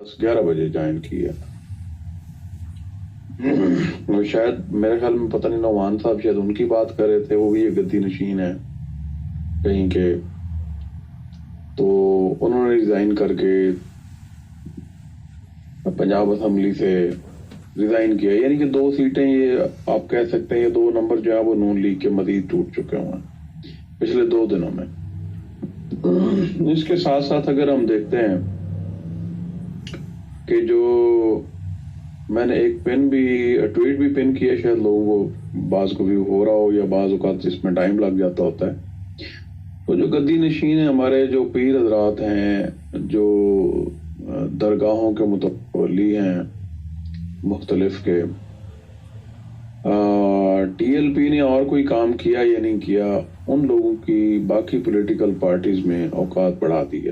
11 بجے جوائن کی ہے. اور شاید میرے خیال میں پتہ نہیں نعمان صاحب شاید ان کی بات کر رہے تھے, وہ بھی ایک گدی نشین ہے کہیں کے, تو انہوں نے ریزائن کر کے پنجاب اسمبلی سے ریزائن کیا. یعنی کہ 2 سیٹیں یہ آپ کہہ سکتے ہیں, یہ 2 نمبر جو ہے وہ نون لیگ کے مزید ٹوٹ چکے ہوئے ہیں پچھلے 2 دنوں میں. اس کے ساتھ ساتھ اگر ہم دیکھتے ہیں کہ جو میں نے ایک ٹویٹ بھی پن کیا, شاید لوگوں کو بعض کو بھی ہو رہا ہو یا بعض اوقات اس میں ٹائم لگ جاتا ہوتا ہے. تو جو گدی نشین ہیں ہمارے جو پیر حضرات ہیں, جو درگاہوں کے متولی ہیں مختلف کے, ٹی ایل پی نے اور کوئی کام کیا یا نہیں کیا, ان لوگوں کی باقی پولیٹیکل پارٹیز میں اوقات بڑھا دی ہے.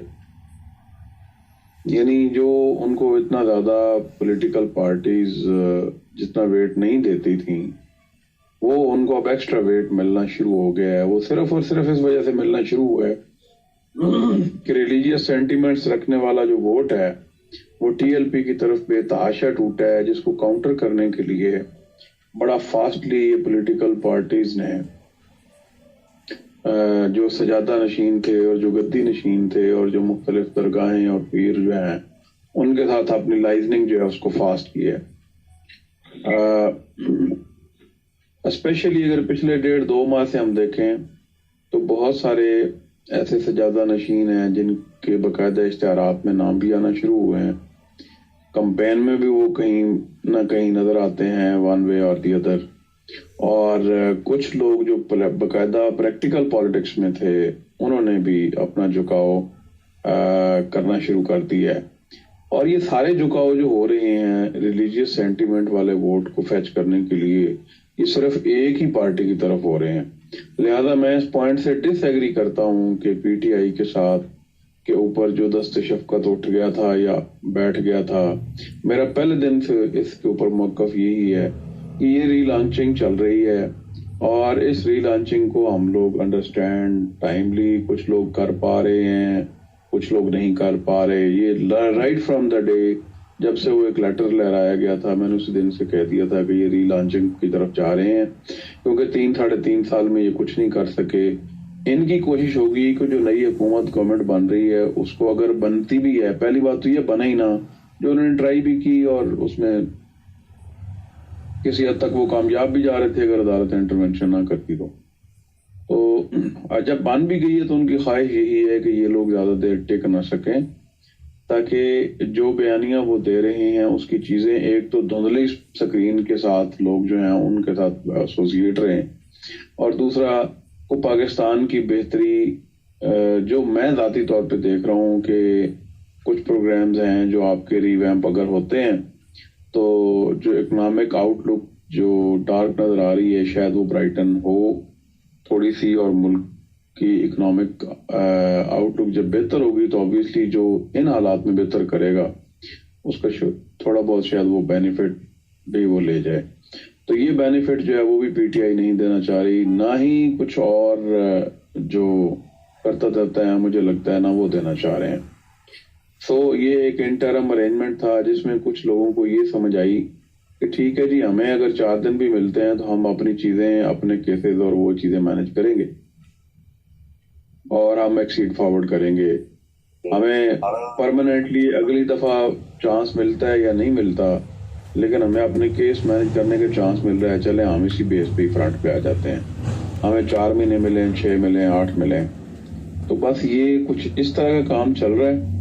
یعنی جو ان کو اتنا زیادہ پولیٹیکل پارٹیز جتنا ویٹ نہیں دیتی تھیں, وہ ان کو اب ایکسٹرا ویٹ ملنا شروع ہو گیا ہے. وہ صرف اور صرف اس وجہ سے ملنا شروع ہوا ہے کہ ریلیجیس سینٹیمنٹس رکھنے والا جو ووٹ ہے وہ ٹی ایل پی کی طرف بے تحاشا ٹوٹا ہے, جس کو کاؤنٹر کرنے کے لیے بڑا فاسٹلی یہ پولیٹیکل پارٹیز نے جو سجادہ نشین تھے اور جو گدی نشین تھے اور جو مختلف درگاہیں اور پیر جو ہیں ان کے ساتھ اپنی لائزننگ جو ہے اس کو فاسٹ کی ہے. اسپیشلی اگر پچھلے 1.5-2 ماہ سے ہم دیکھیں تو بہت سارے ایسے سجادہ نشین ہیں جن کے باقاعدہ اشتہارات میں نام بھی آنا شروع ہوئے ہیں, کمپین میں بھی وہ کہیں نہ کہیں نظر آتے ہیں ون وے اور دی ادر. اور کچھ لوگ جو باقاعدہ پریکٹیکل پالیٹکس میں تھے انہوں نے بھی اپنا جھکاؤ کرنا شروع کر دیا ہے. اور یہ سارے جھکاؤ جو ہو رہے ہیں ریلیجیس سینٹیمنٹ والے ووٹ کو فیچ کرنے کے لیے, یہ صرف ایک ہی پارٹی کی طرف ہو رہے ہیں. لہذا میں اس پوائنٹ سے ڈس ایگری کرتا ہوں کہ پی ٹی آئی کے ساتھ کے اوپر جو دست شفقت اٹھ گیا تھا یا بیٹھ گیا تھا. میرا پہلے دن سے اس کے اوپر موقف یہی ہے کہ یہ ری لانچنگ چل رہی ہے اور اس ری لانچنگ کو ہم لوگ انڈرسٹینڈ ٹائملی کچھ لوگ کر پا رہے ہیں, کچھ لوگ نہیں کر پا رہے. یہ رائٹ فرام دا ڈے جب سے وہ ایک لیٹر لہرایا گیا تھا, میں نے اسی دن سے کہہ دیا تھا کہ یہ ری لانچنگ کی طرف جا رہے ہیں, کیونکہ 3-3.5 سال میں یہ کچھ نہیں کر سکے. ان کی کوشش ہوگی کہ جو نئی حکومت گورنمنٹ بن رہی ہے اس کو اگر بنتی بھی ہے, پہلی بات تو یہ بنا ہی نہ, جو انہوں نے ٹرائی بھی کی اور اس میں کسی حد تک وہ کامیاب بھی جا رہے تھے اگر عدالت انٹرونشن نہ کرتی تو جب بن بھی گئی ہے تو ان کی خواہش یہی ہے کہ یہ لوگ زیادہ دیر ٹک نہ سکیں, تاکہ جو بیانیاں وہ دے رہے ہیں اس کی چیزیں ایک تو دھندلی سکرین کے ساتھ لوگ جو ہیں ان کے ساتھ ایسوسیٹ رہیں, اور دوسرا کو پاکستان کی بہتری جو میں ذاتی طور پہ دیکھ رہا ہوں کہ کچھ پروگرامز ہیں جو آپ کے ریویمپ اگر ہوتے ہیں تو جو اکنامک آؤٹ لک جو ڈارک نظر آ رہی ہے شاید وہ برائٹن ہو تھوڑی سی, اور ملک کی اکنامک آؤٹ لک جب بہتر ہوگی تو آبویسلی جو ان حالات میں بہتر کرے گا اس کا تھوڑا بہت شاید وہ بینیفٹ بھی وہ لے جائے. تو یہ بینیفٹ جو ہے وہ بھی پی ٹی آئی نہیں دینا چاہ رہی, نہ ہی کچھ اور جو کرتا دھرتا ہے مجھے لگتا ہے نہ وہ دینا چاہ رہے ہیں. سو یہ ایک انٹرم ارینجمنٹ تھا جس میں کچھ لوگوں کو یہ سمجھ آئی کہ ٹھیک ہے جی, ہمیں اگر 4 دن بھی ملتے ہیں تو ہم اپنی چیزیں اپنے کیسز اور وہ چیزیں مینج کریں گے اور ہم ایکسیڈ فارورڈ کریں گے. ہمیں پرماننٹلی اگلی دفعہ چانس ملتا ہے یا نہیں ملتا, لیکن ہمیں اپنے کیس مینج کرنے کے چانس مل رہا ہے, چلیں ہم اسی بیس پہ فرنٹ پہ آ جاتے ہیں. ہمیں 4 مہینے ملیں, 6 ملیں, 8 ملیں. تو بس یہ کچھ اس طرح کا کام چل رہا ہے.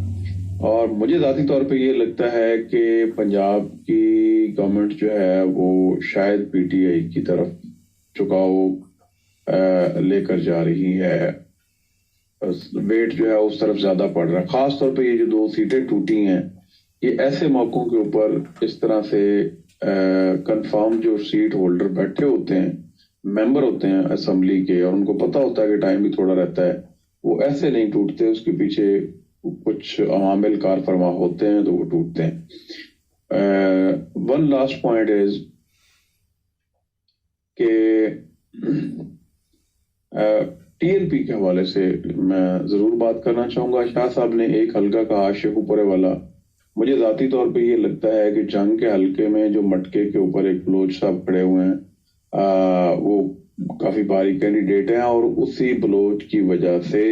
اور مجھے ذاتی طور پہ یہ لگتا ہے کہ پنجاب کی گورنمنٹ جو ہے وہ شاید پی ٹی آئی کی طرف جھکاؤ لے کر جا رہی ہے, ویٹ جو ہے اس طرف زیادہ پڑ رہا ہے. خاص طور پہ یہ جو 2 سیٹیں ٹوٹی ہیں یہ ایسے موقعوں کے اوپر اس طرح سے کنفرم جو سیٹ ہولڈر بیٹھے ہوتے ہیں, ممبر ہوتے ہیں اسمبلی کے, اور ان کو پتہ ہوتا ہے کہ ٹائم بھی تھوڑا رہتا ہے, وہ ایسے نہیں ٹوٹتے, اس کے پیچھے کچھ عوامل کار فرما ہوتے ہیں تو وہ ٹوٹتے ہیں. ون لاسٹ پوائنٹ از کہ ٹی ایل پی کے حوالے سے میں ضرور بات کرنا چاہوں گا. شاہ صاحب نے ایک حلقہ کہا شیخو پورے والا مجھے ذاتی طور پہ یہ لگتا ہے کہ جنگ کے حلقے میں جو مٹکے کے اوپر ایک بلوچ صاحب کھڑے ہوئے ہیں وہ کافی بھاری کینڈیڈیٹ ہیں، اور اسی بلوچ کی وجہ سے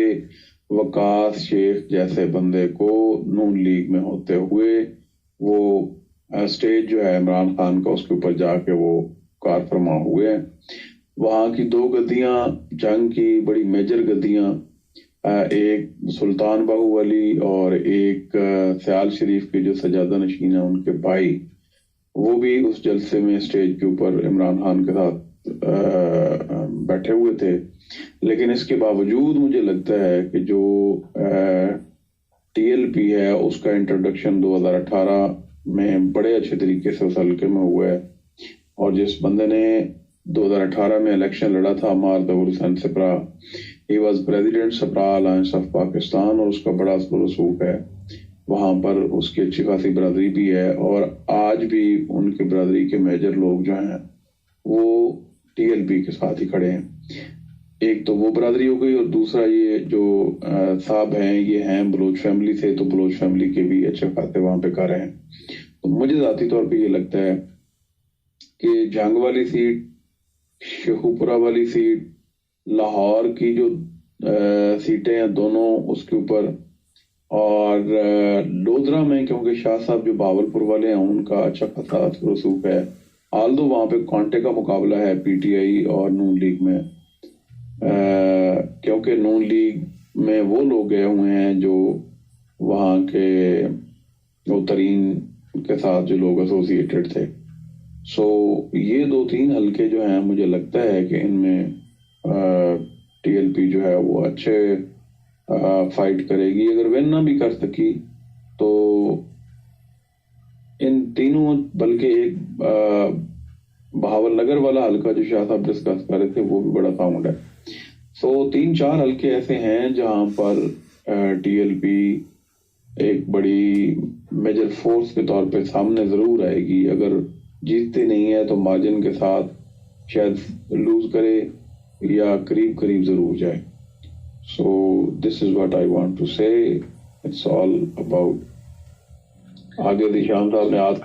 وقاص شیخ جیسے بندے کو نون لیگ میں ہوتے ہوئے وہ اسٹیج جو ہے عمران خان کا اس کے اوپر جا کے وہ کار فرما ہوئے ہیں۔ وہاں کی دو گدیاں جنگ کی بڑی میجر گدیاں، ایک سلطان باہو ولی اور ایک سیال شریف کے جو سجادہ نشین ہیں ان کے بھائی، وہ بھی اس جلسے میں اسٹیج کے اوپر عمران خان کے ساتھ بیٹھے ہوئے تھے۔ لیکن اس کے باوجود مجھے لگتا ہے کہ جو ٹی ایل پی ہے اس کا انٹروڈکشن 2018 میں بڑے اچھے طریقے سے اس حلقے میں ہوا ہے، اور جس بندے نے 2018 میں الیکشن لڑا تھا مار Zahoor Hussain Supra, he was president Supra alliance of Pakistan, اور اس کا بڑا اثر و رسوخ ہے وہاں پر، اس کی اچھی خاصی برادری بھی ہے، اور آج بھی ان کی برادری کے میجر لوگ جو ہیں وہ ٹی ایل پی کے ساتھ ہی کھڑے ہیں۔ ایک تو وہ برادری ہو گئی، اور دوسرا یہ جو صاحب ہیں یہ ہیں بلوچ فیملی سے، تو بلوچ فیملی کے بھی اچھے خاصے وہاں پہ کر رہے ہیں۔ تو مجھے ذاتی طور پہ یہ لگتا ہے کہ جنگ والی سیٹ، شیخوپورہ والی سیٹ، لاہور کی جو سیٹیں ہیں دونوں اس کے اوپر، اور لودھرا میں کیونکہ شاہ صاحب جو باولپور والے ہیں ان کا اچھا خاصا رسوخ ہے، آلدو وہاں پہ کانٹے کا مقابلہ ہے پی ٹی آئی اور نون لیگ میں، کیونکہ نون لیگ میں وہ لوگ گئے ہوئے ہیں جو وہاں کے وہ ترین کے ساتھ جو لوگ ایسوسیٹڈ تھے۔ سو یہ 2-3 حلقے جو ہیں مجھے لگتا ہے کہ ان میں ٹی ایل پی جو ہے وہ اچھے فائٹ کرے گی۔ اگر ون نہ بھی کر سکی تو ان تینوں، بلکہ ایک بہاول نگر والا حلقہ جو شاہ صاحب ڈسکس کر رہے تھے وہ بھی بڑا ساؤنڈ ہے۔ سو 3-4 حلقے ایسے ہیں جہاں پر ٹی ایل پی ایک بڑی میجر فورس کے طور پہ سامنے ضرور آئے گی، اگر جیتتے نہیں ہے تو مارجن کے ساتھ شاید لوز کرے یا قریب قریب ضرور جائے۔ So this is what I want to say, it's all about. آگے ذیشان صاحب نے ہاتھ